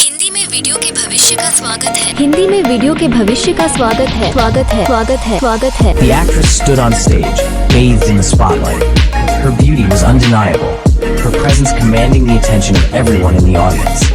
हिंदी में वीडियो के भविष्य का स्वागत है। हिंदी में वीडियो के भविष्य का स्वागत है। स्वागत है। The actress stood on stage, bathed in the spotlight. Her beauty was undeniable, her presence commanding the attention of everyone in the audience.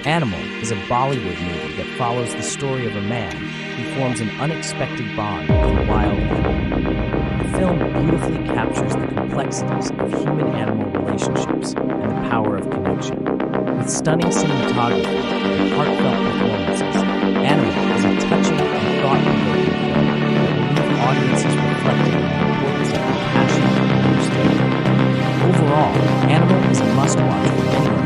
Animal is a Bollywood movie that follows the story of a man who forms an unexpected bond with a wild animal. The film beautifully captures the complexities of human-animal relationships and the power of connection. With stunning cinematography and heartfelt performances, Animal is a touching and thought-provoking film that will leave audiences reflecting on the importance of compassion and understanding. Overall, Animal is a must-watch for anyone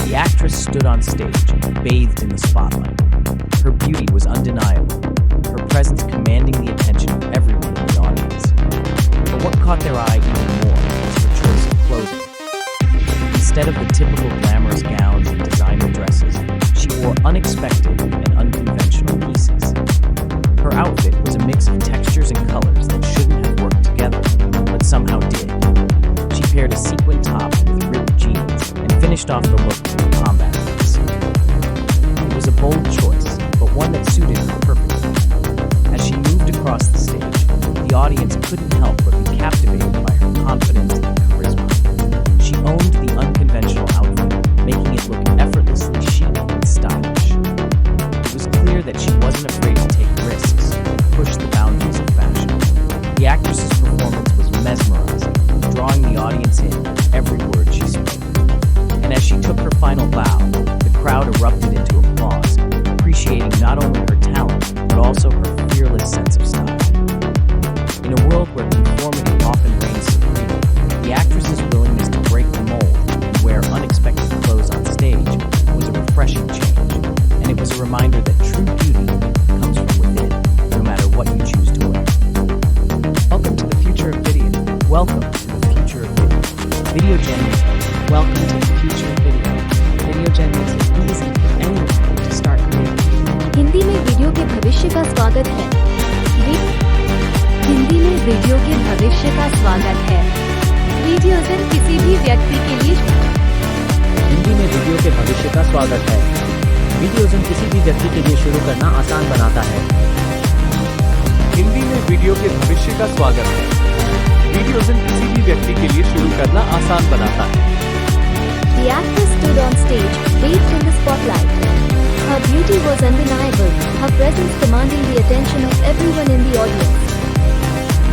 The actress stood on stage, bathed in the spotlight. Her beauty was undeniable, her presence commanding the attention of everyone in the audience. But what caught their eye even more was her choice of clothing. Instead of the typical glamorous gowns and designer dresses, she wore unexpected and unconventional pieces. Her outfit was a mix of textures and colors that shouldn't have worked together, but somehow did. She paired a sequin top with ripped jeans and finished off the look with a combat piece. It was a bold choice, but one that suited her perfectly. As she moved across the stage, the audience couldn't help but be captivated by her confidence and charisma. She owned the unconventional outfit, making it look effortlessly chic and stylish. It was clear that she wasn't afraid to take risks and push the boundaries of fashion. The actress's performance was mesmerizing, drawing the audience in with every word she spoke. And as she took her final bow, the crowd erupted into applause, appreciating not only her talent, but also her fearless sense of style. In a world where conformity often reigns supreme, the actress's willingness to break the mold and wear unexpected clothes on stage was a refreshing change, and it was a reminder that true beauty comes from within, no matter what you choose to wear. Welcome to the future of video. Welcome to the future of video. Video Genius. Welcome to the future of video. Video Genius is easy for anyone to start creating. Hindi में video के भविष्य का स्वागत है। हिंदी में video के भविष्य का स्वागत है। वीडियोज़न किसी भी व्यक्ति के लिए हिंदी में वीडियो के भविष्य का स्वागत है। वीडियोज़न किसी भी व्यक्ति के लिए शुरू करना आसान बनाता है। हिंदी में वीडियो के भविष्य का स्वागत है। वीडियोज़न किसी भी व्यक्ति के लिए शुरू करना आसान बनाता है। The actress stood on stage, bathed in the spotlight. Her beauty was undeniable, her presence commanding the attention of everyone in the audience.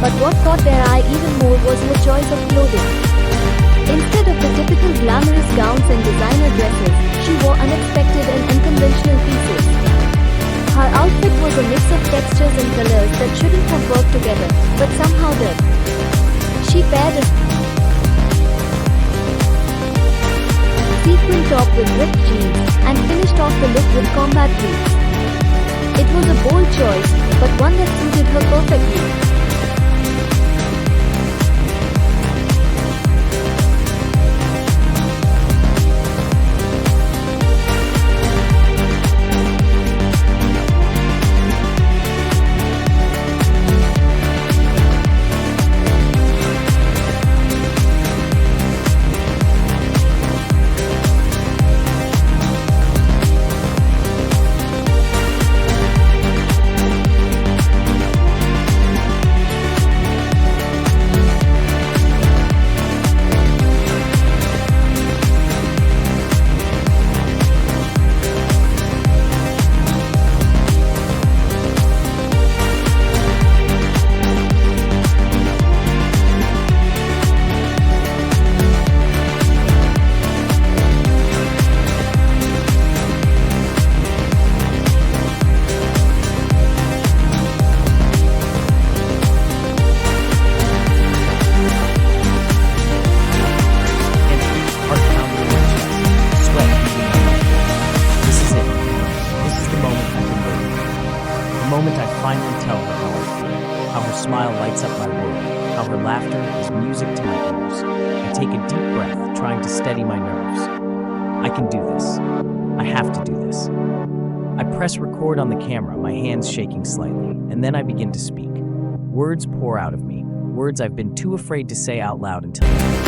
But what caught their eye even more was her choice of clothing. Instead of the typical glamorous gowns and designer dresses, she wore unexpected and unconventional pieces. Her outfit was a mix of textures and colors that shouldn't have worked together, but somehow did. She paired a sequin top with ripped jeans and finished off the look with combat boots. It was a bold choice, but one that suited her perfectly. laughter is music to my ears. I take a deep breath, trying to steady my nerves. I can do this. I have to do this. I press record on the camera, my hands shaking slightly, and then I begin to speak. Words pour out of me, words I've been too afraid to say out loud until now.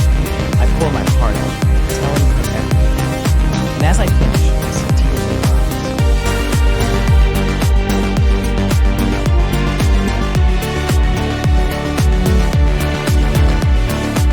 I pour my heart out, telling her everything. And as I finish,